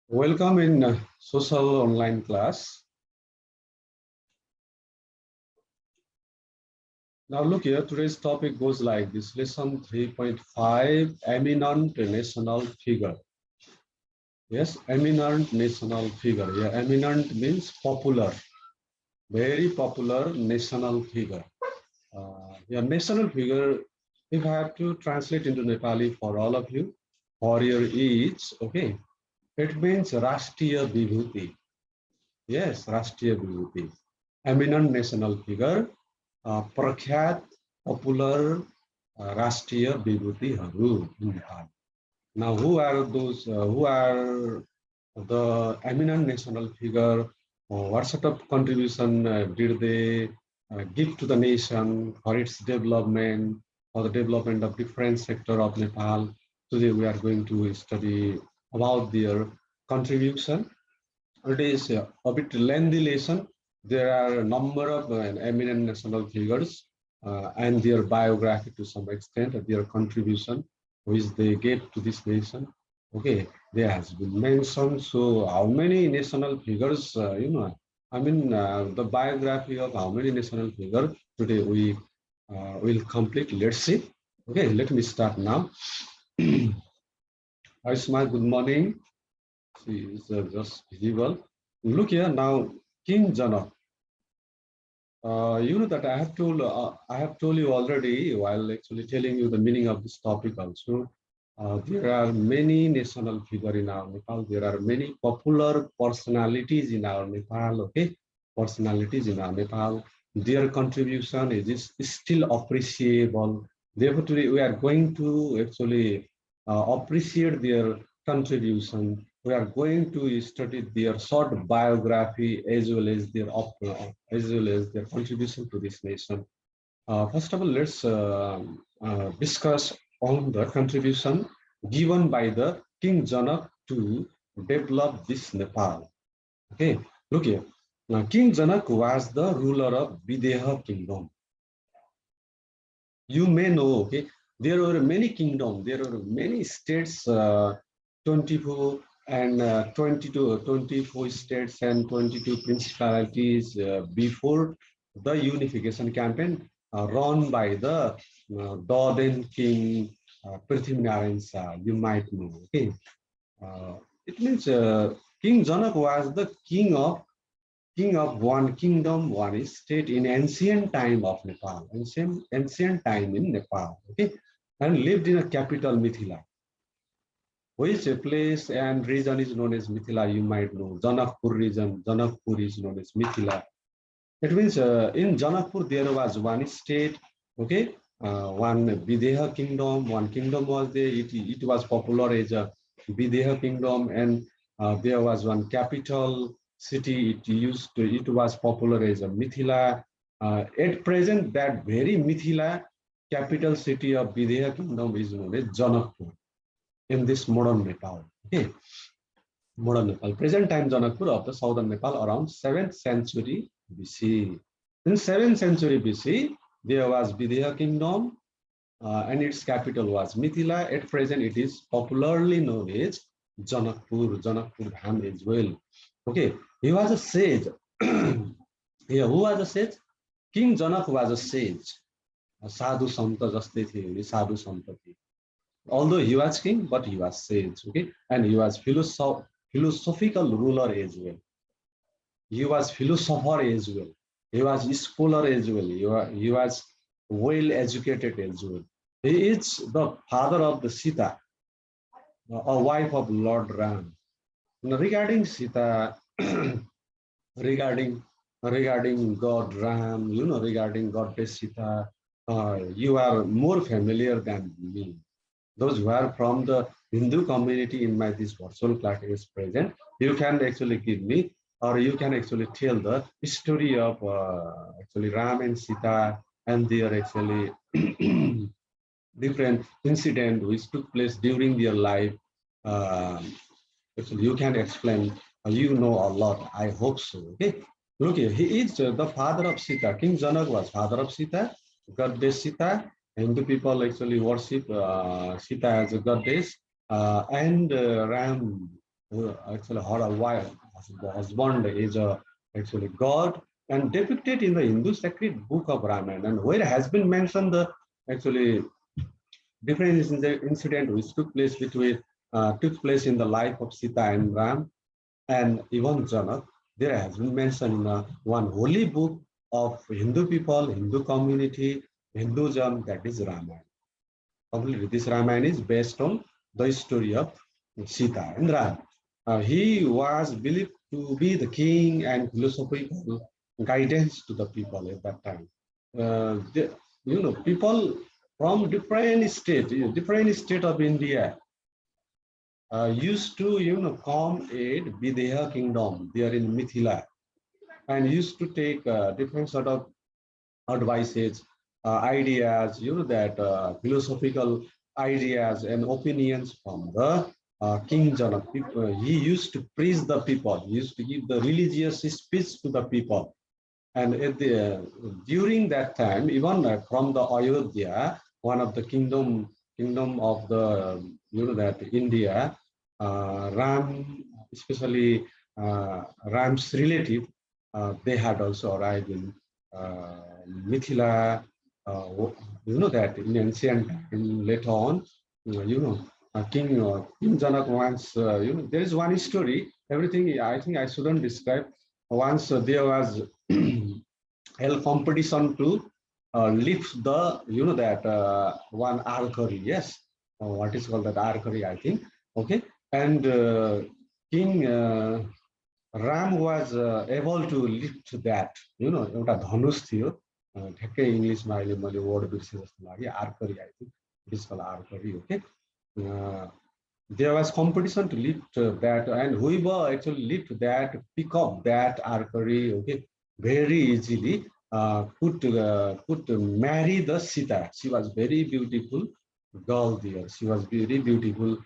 Welcome in social online class. Now look here, today's topic goes like this, lesson 3.5, eminent national figure. Yes, eminent national figure. Yeah, eminent means popular, very popular national figure. Yeah, national figure, if I have to translate into Nepali for all of you, for your each, okay, it means Rashtriya Vibhuti. Yes, Rashtriya Vibhuti. Eminent national figure, प्रख्यात popular राष्ट्रिय विभूतिहरू in Nepal. Now, who are those? Who are the eminent national figure? What sort of contribution did they give to the nation for its development, for the development of different sector of Nepal? Today, we are going to study about their contribution. It is a bit lengthy lesson. There are a number of eminent national figures and their biography to some extent, their contribution which they gave to this nation. Okay, there has been mentioned. So, how many national figures? The biography of how many national figures today we will complete. Let's see. Okay, let me start now. Aisma, good morning. She is just visible. Look here now, King Janak. You know that I have told you already while actually telling you the meaning of this topic also. There are many national figures in our Nepal. There are many popular personalities in our Nepal. Okay, personalities in our Nepal. Their contribution is still appreciable. Therefore, today we are going to actually appreciate their contribution. We are going to study their short biography as well as their contribution to this nation. First of all, let's discuss on the contribution given by the King Janak to develop this Nepal. Okay, look here. Now, King Janak was the ruler of Videha kingdom. You may know, okay, there were many kingdoms, there were many states, 24 and 22, 24 states and 22 principalities before the unification campaign run by the Dodin king Prithvinarayan Shah, you might know, okay. It means King Janak was the king of one kingdom, one state in ancient time of Nepal, ancient time in Nepal, okay, and lived in a capital Mithila. Which place and region is known as Mithila, you might know. Janakpur region, Janakpur is known as Mithila. It means in Janakpur there was one state, okay, one Videha kingdom, one kingdom was there. It was popular as a Videha kingdom, and there was one capital city. It was popular as a Mithila. At present, that very Mithila capital city of Videha kingdom is known as Janakpur in this modern Nepal. Okay, modern Nepal. Present time Janakpur of the southern Nepal around 7th century BC. In 7th century BC, there was Videha kingdom and its capital was Mithila. At present, it is popularly known as Janakpur, Janakpur Dham as well. Okay, he was a sage. Yeah, who was a sage? King Janak was a sage. Sadhu Santa जस्तै थियो नि साधु सन्त थियो. Although he was king, but he was sage, okay, and he was philosophical ruler as well. He was philosopher as well. He was scholar as well. He was well educated as well. He is the father of the Sita, a wife of Lord Ram. Now, regarding Sita, regarding God Ram, regarding Goddess Sita, you are more familiar than me. Those who are from the Hindu community in my this virtual class is present, you can actually give me, or you can actually tell the story of actually Ram and Sita and their actually different incident which took place during their life. Uh, Actually, you can explain. You know a lot. I hope so. Okay. Look here. He is the father of Sita. King Janak was father of Sita, goddess Sita. Hindu people actually worship Sita as a goddess, and Ram. actually her wife, the husband is actually God, and depicted in the Hindu sacred book of Ramayana, and where has been mentioned the actually different incident which took place in the life of Sita and Ram and even Janak. There has been mentioned in one holy book of Hindu people, Hindu community, Hinduism, that is Ramayana. Completely, this Ramayana is based on the story of Sita and Ram. He was believed to be the king and philosophical guidance to the people at that time. People from different state of India used to, come aid Videha kingdom there in Mithila, and used to take different sort of advices, ideas, that philosophical ideas and opinions from the King Janak. He used to praise the people. He used to give the religious speech to the people. And during that time, even from the Ayodhya, one of the kingdom of the that India, Ram, especially Ram's relative, they had also arrived in Mithila. That in ancient time, later on, King Janak once, there is one story. Everything I think I shouldn't describe. Once there was held competition to lift the that one archery, yes, what is called that archery, I think. Okay, and King Ram was able to lift that, एउटा धनुष थियो, ठ्याक्कै इङ्ग्लिसमा अहिले मैले word बिर्से जस्तो लाग्यो, archery, I think it is called archery. Okay, there was competition to lift that, and whoever actually lift that, pick up that archery, okay, very easily could marry the Sita. She was very beautiful girl there. She was very beautiful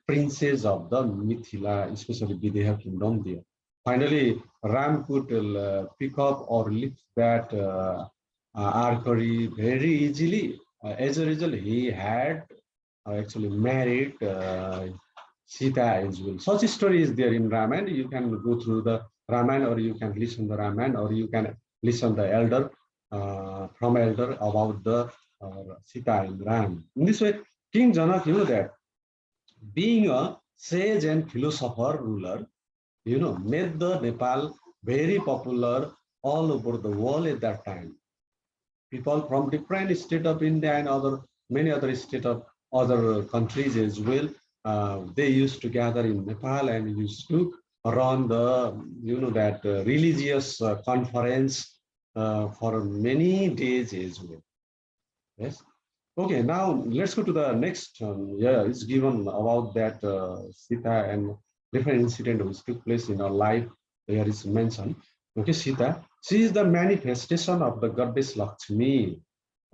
princess of the Mithila, especially Videha kingdom there. Finally, Ram could pick up or lift that archery very easily. As a result, he had actually married Sita as well. Such story is there in Ramayana. You can go through the Ramayana, or you can listen the Ramayana, or you can listen the elder from elder about the Sita and Ram. In this way, King Janak, that being a sage and philosopher ruler, made the Nepal very popular all over the world at that time. People from different state of India and many other state of other countries as well, they used to gather in Nepal and used to run the that religious conference for many days as well. Yes. Okay, now let's go to the next. Yeah, it's given about that Sita and different incident which took place in her life. There is mentioned. Okay, Sita, she is the manifestation of the goddess Lakshmi.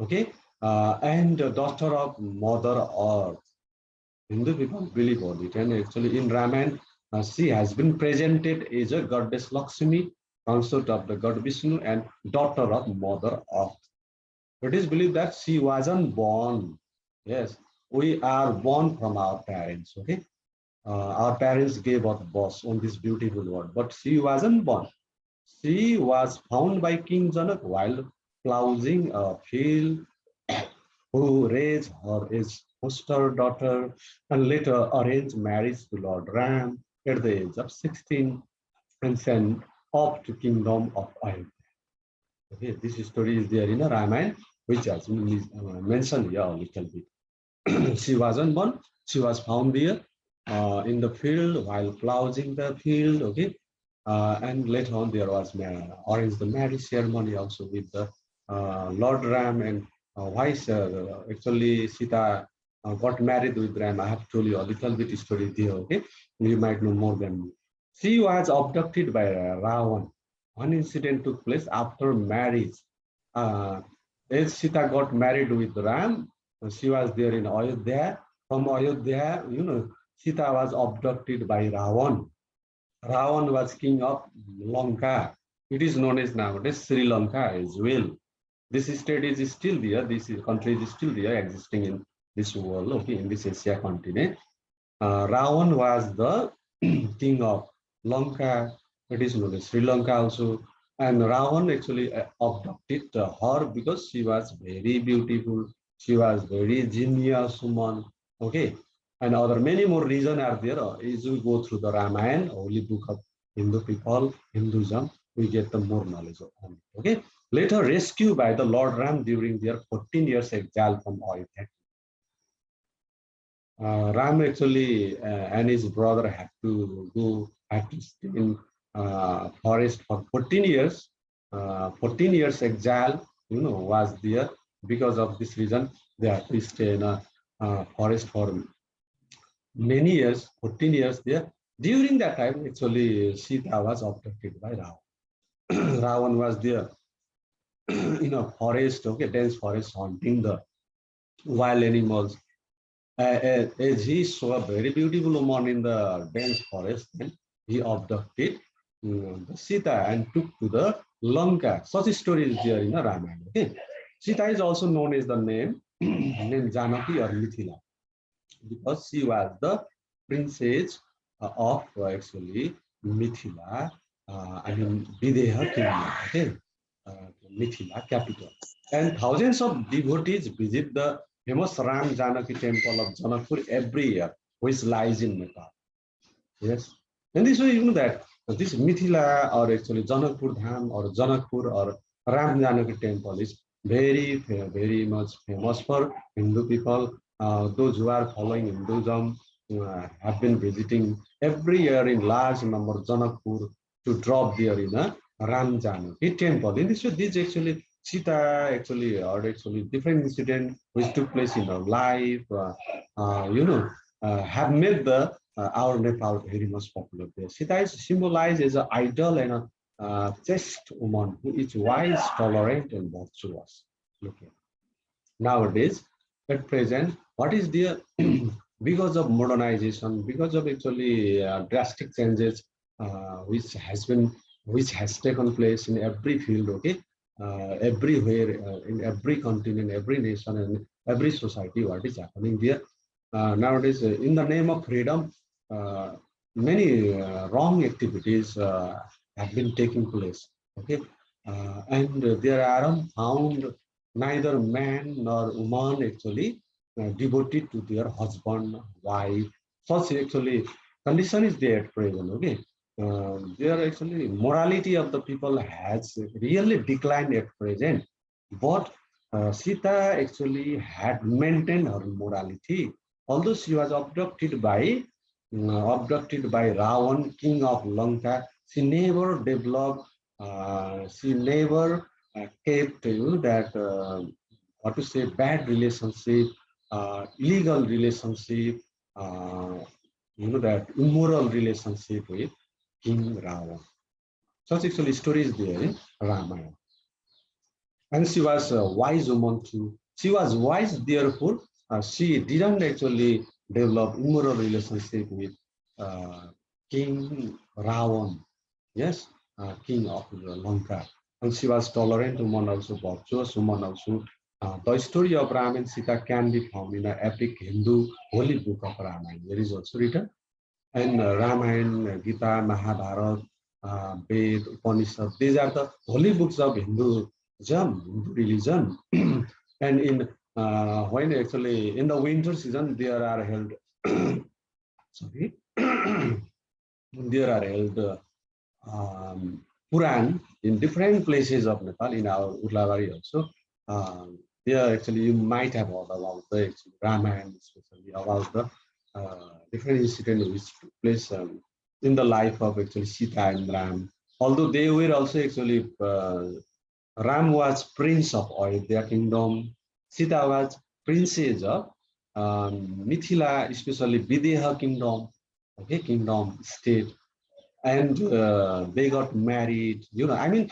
Okay, and the daughter of Mother Earth. Hindu people believe on it, and actually in Ramayana, she has been presented as a goddess Lakshmi, consort of the god Vishnu, and daughter of Mother Earth. It is believed that she wasn't born. Yes, we are born from our parents. Okay, our parents gave us birth on this beautiful world, but she wasn't born. She was found by King Janak while ploughing a field, who raised her as foster daughter and later arranged marriage to Lord Ram at the age of 16 and sent off to kingdom of Ayodhya. Okay, this story is there in a Ramayana, which has been mentioned here a little bit. She wasn't born. She was found there in the field while ploughing the field. Okay, and later on there was arranged the marriage ceremony also with the Lord Ram, and why actually Sita got married with Ram. I have told you a little bit story there. Okay, you might know more than me. She was abducted by Ravan. One incident took place after marriage. As Sita got married with Ram, she was there in Ayodhya. From Ayodhya, Sita was abducted by Ravan. Ravan was king of Lanka. It is known as nowadays Sri Lanka as well. This state is still there. This country is still there, existing in this world, okay, in this Asia continent. Ravan was the king of Lanka, it is known as Sri Lanka also. And Ravan actually abducted her because she was very beautiful, she was very genius woman. Okay, and other many more reasons are there. As we go through the Ramayana, holy book of Hindu people, Hinduism, we get the more knowledge on it. Okay, later rescued by the Lord Ram during their 14 years exile from Ayodhya. Ram actually and his brother had to stay in forest for 14 years. 14 years exile, was there. Because of this reason, they had to stay in a forest for many years, 14 years there. During that time, actually, Sita was abducted by Ravan. Ravan was there in a forest, okay, dense forest, hunting the wild animals. As he saw a very beautiful woman in the dense forest, then he abducted the Sita and took to the Lanka. Such a story is there in the Ramayana. Okay? Sita is also known as the name named Janaki or Mithila, because she was the princess of actually Mithila, I mean Videha kingdom, okay, Mithila capital. And thousands of devotees visit the famous Ram Janaki temple of Janakpur every year, which lies in Nepal. Yes, and this way you know that this Mithila or actually Janakpur Dham or Janakpur or Ram Janaki temple is very much famous for Hindu people. Those who are following Hinduism have been visiting every year in large number Janakpur to drop there in a Ram Janaki temple. In this way, this actually Sita actually or actually different incident which took place in her life, have made the our Nepal very much popular there. Sita is symbolized as an idol and a chaste woman who is wise, tolerant, and virtuous. Okay. Nowadays, at present, what is there? Because of modernization, because of actually drastic changes, which has taken place in every field. Okay, everywhere, in every continent, every nation, and every society, what is happening there? Nowadays, in the name of freedom, uh, many wrong activities have been taking place. Okay, and there are found neither man nor woman actually devoted to their husband, wife. Such actually condition is there at present. Okay, there actually morality of the people has really declined at present, but Sita actually had maintained her morality. Although she was abducted by Ravan, king of Lanka, she never developed, she never kept that what to say bad relationship, illegal relationship, uh, that immoral relationship with King Ravan. Such actually stories there in Ramayana. And she was a wise woman too. She was wise, therefore, she didn't actually develop immoral relationship with uh, King Ravan, yes, king of Lanka. And she was tolerant woman also, virtuous woman also. The story of Ram and Sita can be found in the epic Hindu holy book of Ramayana. There is also written. And Ramayana, Gita, Mahabharata, Ved, Upanishad, these are the holy books of Hinduism, Hindu religion. And in when actually in the winter season, there are held, sorry, there are held Puran in different places of Nepal, in our Urlavari also. There actually you might have heard about the Ramayana, especially about the different incidents which took place in the life of actually Sita and Ram. Although they were also actually, Ram was prince of Ayodhya kingdom, Sita was princess of Mithila, especially Videha kingdom, okay, kingdom state, and they got married. I mean,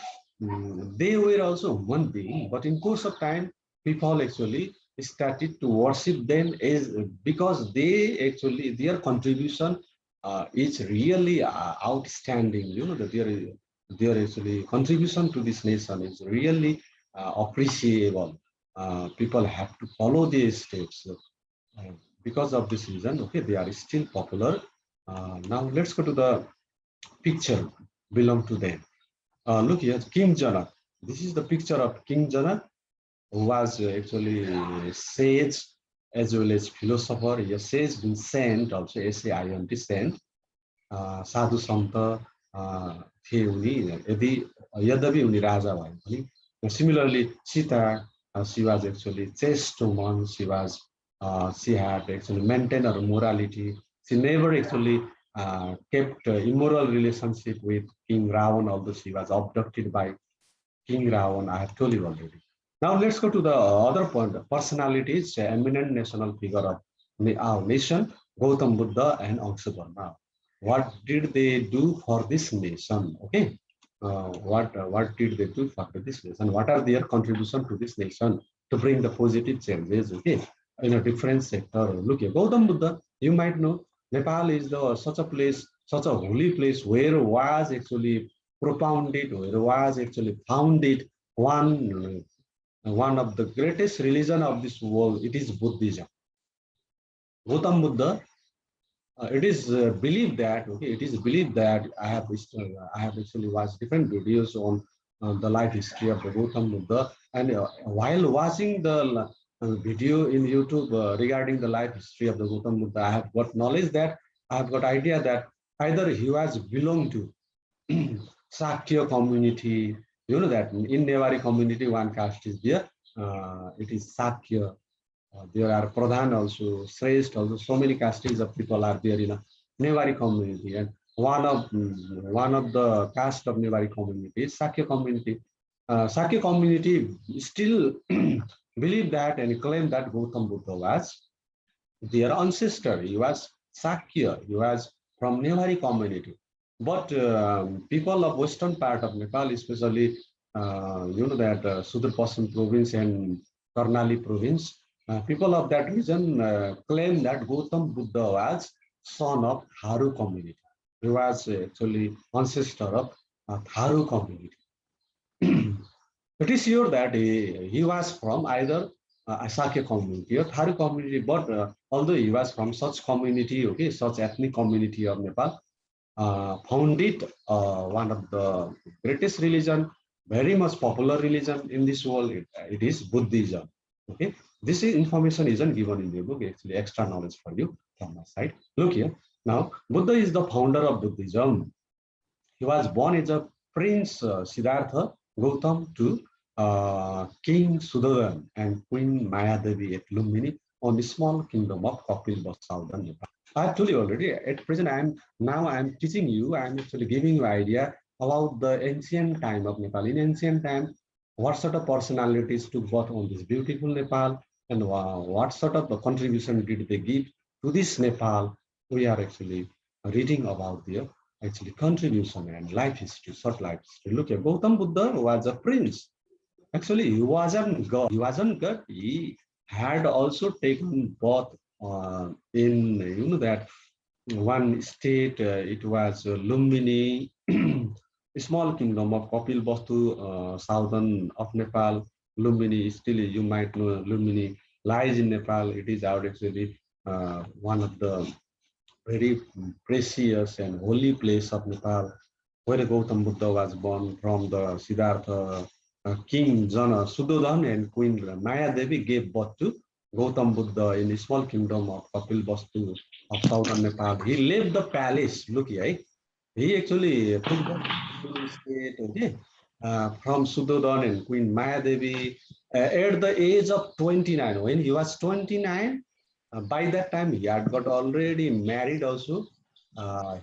they were also one being, but in course of time, people actually started to worship them as, because they actually their contribution is really outstanding. That their actually contribution to this nation is really appreciable. People have to follow these steps. Because of this reason, okay, they are still popular Now let's go to the picture belong to them. Look here, King Janak. This is the picture of King Janak, who was actually sage as well as philosopher. A sage been saint also, SAINT saint. साधु सन्त थिए उनी, यदि यद्यपि उनी राजा भए पनि similarly Sita, she was actually chaste woman, she had actually maintained her morality. She never actually kept immoral relationship with King Ravan, although she was abducted by King Ravan. I have told you already. Now let's go to the other point. Personalities, eminent national figure of our nation, Gautam Buddha and Angsudharma. What did they do for this nation? Okay, what did they do for this nation? What are their contribution to this nation to bring the positive changes? Okay, in a different sector. Look here, Gautam Buddha. You might know Nepal is such a place, such a holy place where was actually propounded, where was actually founded one of the greatest religion of this world. It is Buddhism. Gautam Buddha, it is believed that, okay, it is believed that I have actually watched different videos on the life history of the Gautam Buddha, and while watching the video in YouTube regarding the life history of the Gautam Buddha, I have got knowledge that, I have got idea that either he was belong to Sakya community. You know that in Newari community one caste is there. It is Sakya. There are Pradhan also, Shrestha also. So many castes of people are there in a Newari community, and one of the caste of Newari community is Sakya community. Sakya community still believe that and claim that Gautam Buddha was their ancestor. He was Sakya. He was from Newari community. But people of western part of Nepal, especially you know that Sudur Paschim province and Karnali province, people of that region claim that Gautam Buddha was son of Tharu community. He was actually ancestor of Tharu community. It is sure that he was from either Sakya community or Tharu community, but although he was from such community, okay, such ethnic community of Nepal, founded one of the greatest religion, very much popular religion in this world. It is Buddhism. Okay, this information isn't given in the book. Actually, extra knowledge for you from my side. Look here. Now, Buddha is the founder of Buddhism. He was born as a Prince Siddhartha Gautam to King Sudadan and Queen Mayadevi at Lumbini on the small kingdom of Kapilvastu, southern Nepal. I have told you already. At present, I am teaching you. I am actually giving you idea about the ancient time of Nepal. In ancient time, what sort of personalities took birth on this beautiful Nepal, and what sort of contribution did they give to this Nepal? We are actually reading about their actually contribution and life history, short life history. Look at Gautam Buddha was a prince. Actually, he wasn't God. He wasn't God. He had also taken birth in, you know, that one state. It was Lumbini, a small kingdom of Kapilvastu, southern of Nepal. Lumbini, still you might know, Lumbini lies in Nepal. It is out actually one of the very precious and holy place of Nepal, where Gautam Buddha was born from. The Siddhartha King Jana Suddhodhan and Queen Maya Devi gave birth to Gautam Buddha in the small kingdom of Kapilvastu of southern Nepal. He left the palace. Look here, he actually took the state, okay, from Suddhodhan and Queen Maya Devi at the age of 29. When he was 29, by that time he had got already married also.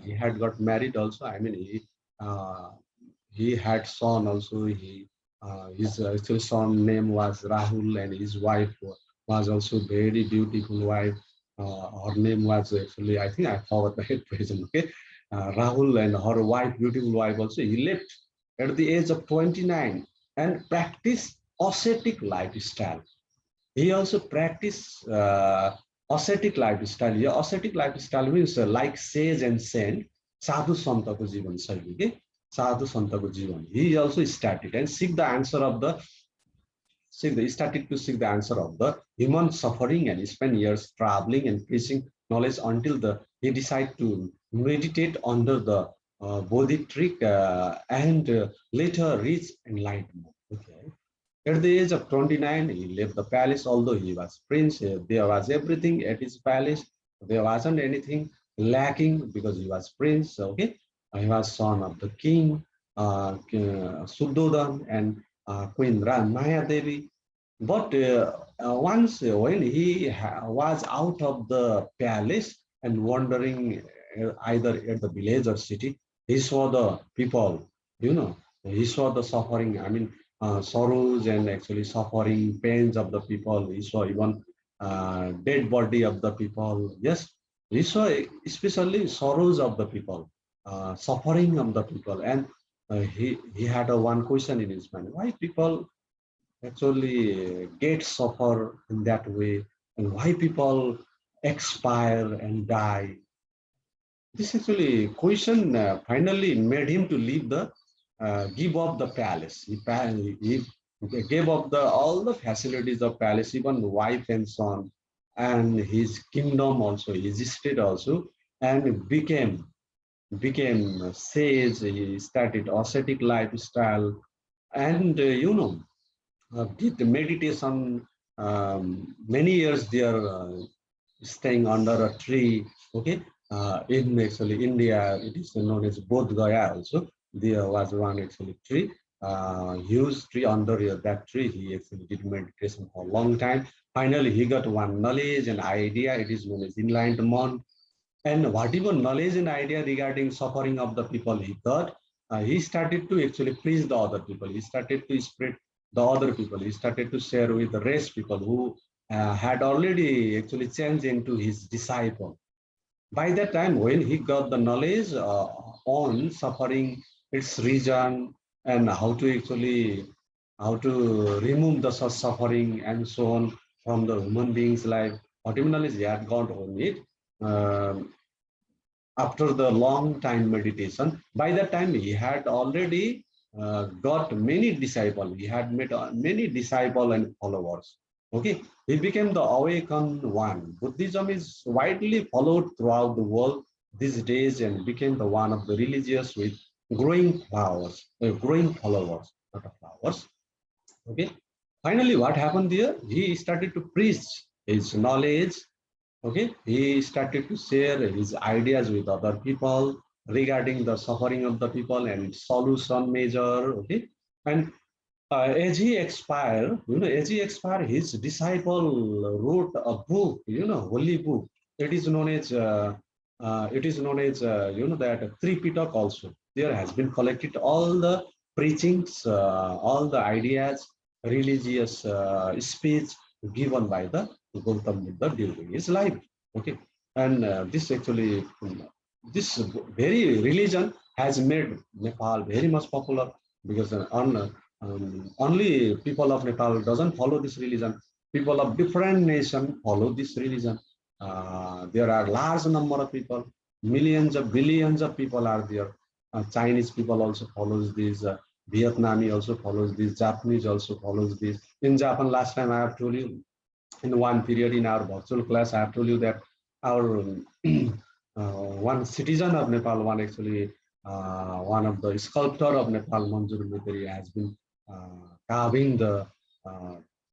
He had got married also. I mean, he had son also. His actual son name was Rahul, and his wife was also very beautiful wife. Her name was actually, I think I forgot the present. Okay, Rahul and her wife, beautiful wife also. He left at the age of 29 and practiced ascetic lifestyle. He also practiced ascetic lifestyle. Yeah, ascetic lifestyle means like sage and saint, sadhu santa ko jivan shaili ke, sadhu santa ko jivan. He also started and started to seek the answer of the human suffering and spent years traveling and preaching knowledge until the he decided to meditate under the Bodhi tree and later reach enlightenment. Okay. At the age of 29, he left the palace, although he was prince. There was everything at his palace. There wasn't anything lacking because he was prince. Okay, he was son of the king, Suddhodan, and Queen Maya Devi. But once when he was out of the palace and wandering either at the village or city, he saw the people, he saw the suffering, I mean, sorrows and actually suffering, pains of the people. He saw even dead body of the people. Yes, he saw especially sorrows of the people, suffering of the people. And he had a one question in his mind: why people actually get suffer in that way, and why people expire and die? This actually question finally made him to leave the give up the palace. He gave up the all the facilities of palace, even wife and son, and his kingdom also, his estate also, and became sage. He started ascetic lifestyle, and did the meditation many years there, staying under a tree. Okay, in actually India, it is known as Bodh Gaya also. There was one actually tree, huge tree. Under that tree, he actually did meditation for a long time. Finally, he got one knowledge and idea. It is known as enlightenment. And whatever knowledge and idea regarding suffering of the people he got, he started to actually please the other people. He started to spread the other people. He started to share with the rest people who had already actually changed into his disciple. By that time, when he got the knowledge on suffering, its reason, and how to remove the suffering and so on from the human being's life, whatever knowledge he had got on it, um, after the long time meditation, by that time he had already got many disciples. He had made many disciples and followers. Okay, he became the awakened one. Buddhism is widely followed throughout the world these days and became the one of the religious with growing followers, not of flowers. Okay, finally, what happened there? He started to preach his knowledge. Okay, he started to share his ideas with other people regarding the suffering of the people and solution measure. Okay, and as he expired, his disciple wrote a book, holy book. It is known as that Tripitak also. There has been collected all the preachings, all the ideas, religious speech given by the Gautam Buddha during his life. Okay, and this very religion has made Nepal very much popular because only people of Nepal doesn't follow this religion. People of different nation follow this religion. There are large number of people, millions of billions of people are there. Chinese people also follows this. Vietnamese also follows this. Japanese also follows this. In Japan, last time I have told you, in one period in our virtual class, I have told you that our one citizen of Nepal, one of the sculptor of Nepal, Manjur Mitri, has been carving uh,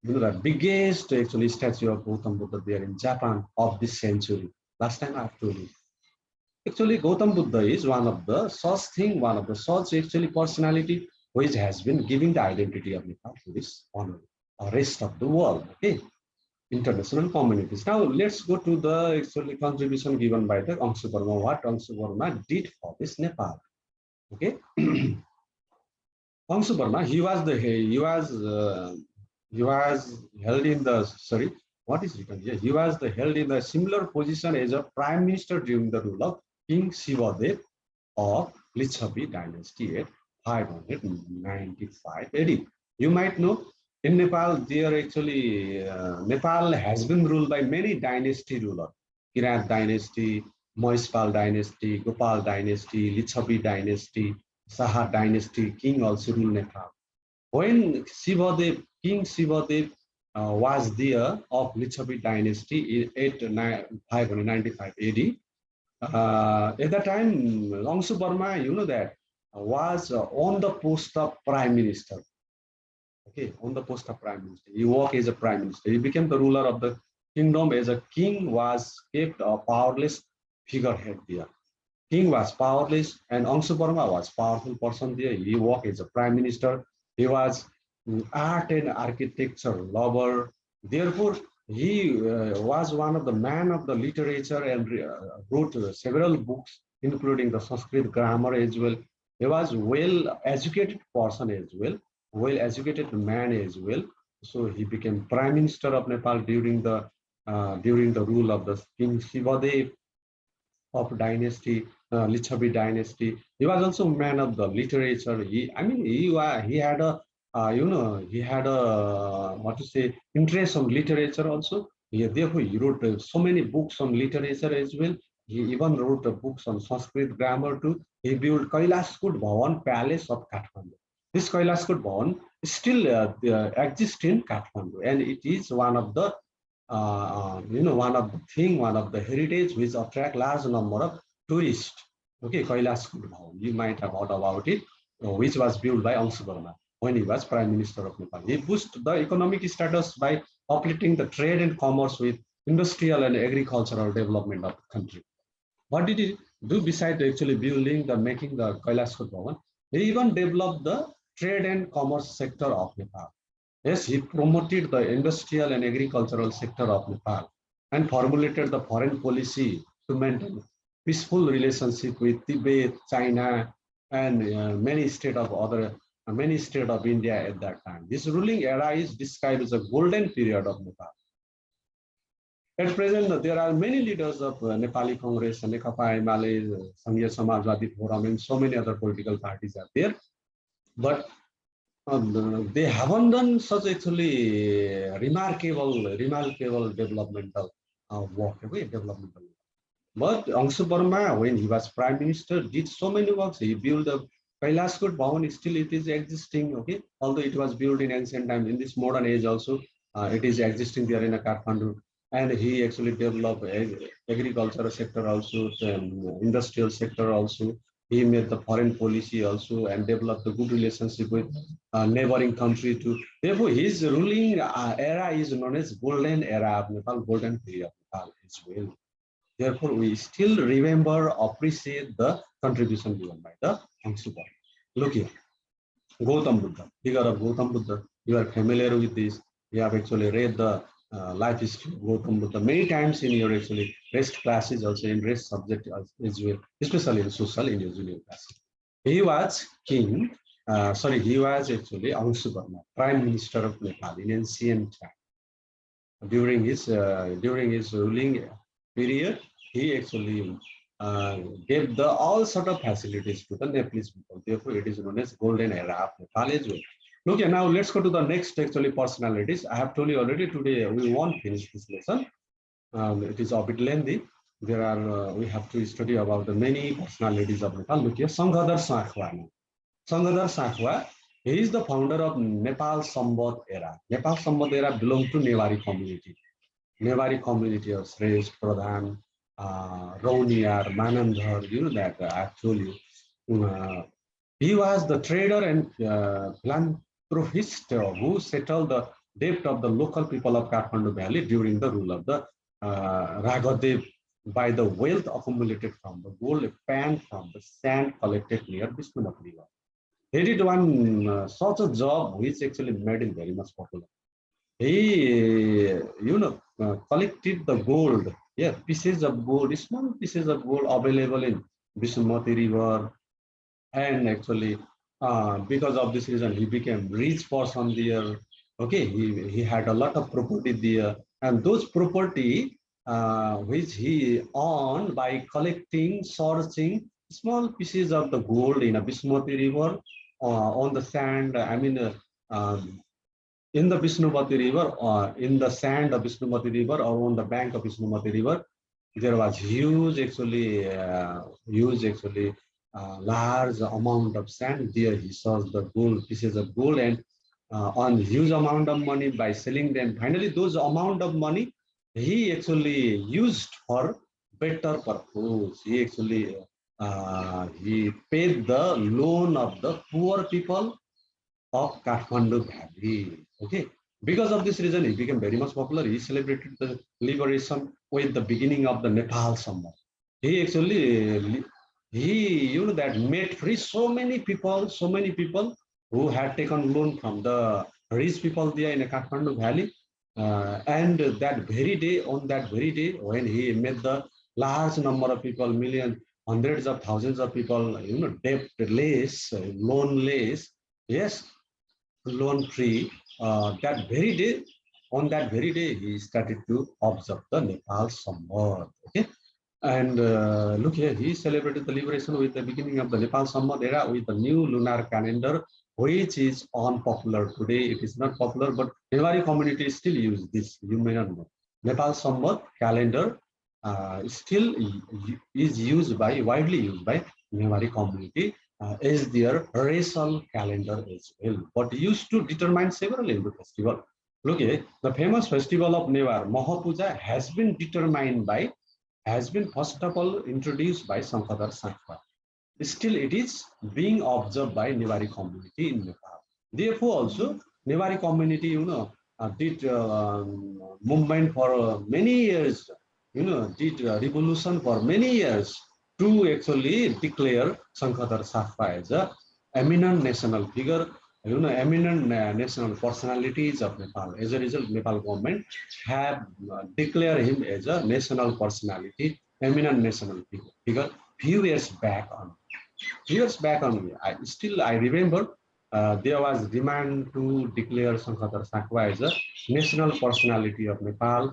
the biggest actually statue of Gautam Buddha there in Japan of this century. Last time I have told you. Actually, Gautam Buddha is one of the such actually personality which has been giving the identity of Nepal to this honor, rest of the world. Okay, international communities. Now let's go to the actually contribution given by the Angshu Verma. What Angshu Verma did for this Nepal. Okay, Angshu Verma, he was held in the sorry, what is written here? He was held in a similar position as a prime minister during the rule of King Shivadev of Lichavi dynasty at 595 AD. You might know in Nepal, Nepal has been ruled by many dynasty rulers: Kirat dynasty, Mohispal dynasty, Gopal dynasty, Lichavi dynasty, Saha dynasty. King also ruled Nepal. When King Shivadev was there of Lichavi dynasty in 595 AD, At that time, Longsu Burma, you know that, was on the post of prime minister. Okay, on the post of prime minister. He worked as a prime minister. He became the ruler of the kingdom as a king was kept a powerless figurehead there. King was powerless and Angsu Burma was powerful person there. He worked as a prime minister. He was art and architecture lover. Therefore, he was one of the man of the literature and wrote several books, including the Sanskrit grammar as well. He was well educated person as well, well educated man as well. So he became prime minister of Nepal during the rule of the King Shivadev of dynasty, Lichavi dynasty. He was also man of the literature. He had a he had a what to say interest on literature also. Therefore, he wrote so many books on literature as well. He even wrote books on Sanskrit grammar too. He built Kailaskut Bhavan Palace of Kathmandu. This Kailaskut Bhavan still exists in Kathmandu, and it is one of the one of the heritage which attract large number of tourists. Okay, Kailaskut Bhavan, you might have heard about it, which was built by Angsu Burma when he was Prime Minister of Nepal. He boosted the economic status by uplifting the trade and commerce with industrial and agricultural development of the country. What did he do besides actually building the making the Kailaskut Bhavan? He even developed the trade and commerce sector of Nepal. Yes, he promoted the industrial and agricultural sector of Nepal and formulated the foreign policy to maintain peaceful relationship with Tibet, China, and many states of India at that time. This ruling era is described as a golden period of Nepal. At present, there are many leaders of Nepali Congress, Nekapa Emale, Sanghiya Samajwadi Forum, and so many other political parties are there. But they haven't done such actually remarkable developmental work, developmental. But Angsu Burma, when he was prime minister, did so many works. He built a Kailaskut Bhavan, still it is existing, okay? Although it was built in ancient time, in this modern age also, it is existing there in a Kathmandu. And he actually developed agricultural sector also, industrial sector also. He made the foreign policy also and developed a good relationship with neighboring country too. Therefore, his ruling era is known as golden era of Nepal, golden period of Nepal as well. Therefore, we still remember, appreciate the contribution given by the Angsu Burma. Look here, Gautam Buddha, figure of Gautam Buddha. You are familiar with this. You have actually read the life history of Gautam Buddha many times in your actually rest classes, also in rest subject as well, especially in social in your junior classes. He was king. He was actually Angsu Burma, Prime Minister of Nepal in ancient time. During his ruling period, he actually gave the all sort of facilities to the Nepalese people. Therefore, it is known as golden era of Nepal as well. Okay, now let's go to the next actually personalities. I have told you already today we won't finish this lesson. It is a bit lengthy. There are we have to study about the many personalities of Nepal. Look here, Sanghadhar Sakhwa. Sanghadhar Sakhwa, he is the founder of Nepal Sambat era. Nepal Sambat era belonged to Newari community. Newari community of Sresh, Pradhan, Rauniar, Manandhar, you know that I told you. He was the trader and philanthropist who settled the debt of the local people of Kathmandu Valley during the rule of the Raghadev by the wealth accumulated from the gold pan from the sand collected near Vishnunath River. He did one such a job which actually made him very much popular. He, collected the gold, yeah, pieces of gold, small pieces of gold available in Vishnunath River, and actually, because of this reason, he became rich person there. Okay, he had a lot of property there, and those property which he earned by collecting, searching small pieces of the gold in a Vishnunath River on the sand. In the Vishnupati River, in the sand of Vishnupati River, or on the bank of Vishnupati River, there was large amount of sand. There he saw the gold, pieces of gold, and on huge amount of money by selling them. Finally, those amount of money he actually used for better purpose. He actually he paid the loan of the poor people of Kathmandu Valley. Okay, because of this reason, he became very much popular. He celebrated the liberation with the beginning of the Nepal summer. He actually he that made free so many people who had taken loan from the rich people there in the Kathmandu Valley. And that very day, on that very day, when he made the large number of people, millions, hundreds of thousands of people, debt-less, loan-less, yes, loan-free, that very day, on that very day, he started to observe the Nepal summer. Okay, and look here, he celebrated the liberation with the beginning of the Nepal Sambat era with the new lunar calendar, which is unpopular today. It is not popular, but Newari community still use this. You may not know. Nepal Sambat calendar still is used by, widely used by Newari community as their racial calendar as well. But used to determine several Hindu festivals. Look here, the famous festival of Newar, Mahapuja, has been first of all introduced by Sankadar Sakwa. Still, it is being observed by Newari community in Nepal. Therefore, also Newari community, did movement for many years. Did revolution for many years to actually declare Sankadar Sakwa as a eminent national figure, eminent national personalities of Nepal. As a result, Nepal government have declared him as a national personality, eminent national figure. Few years back on. Years back only, I remember there was demand to declare Sankadar Sakwa as a national personality of Nepal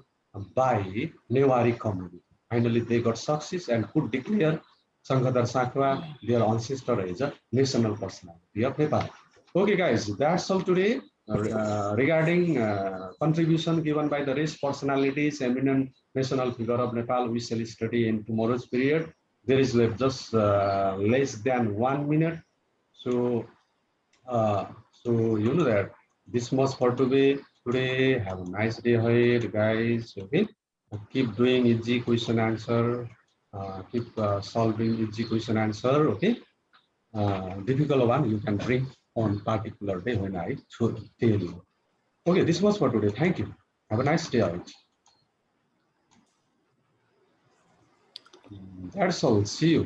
by Newari community. Finally, they got success and could declare Sankadar Sakwa, their ancestor, as a national personality of Nepal. Okay, guys, that's all today regarding contribution given by the race personalities, eminent national figure of Nepal. We shall study in tomorrow's period. There is left just less than 1 minute. So, you know that this much for today. Today, have a nice day ahead, guys. Okay, keep doing easy question answer. Keep solving easy question answer. Okay, difficult one you can bring on particular day when I should tell you. Okay, this was for today. Thank you. Have a nice day ahead. That's all. See you.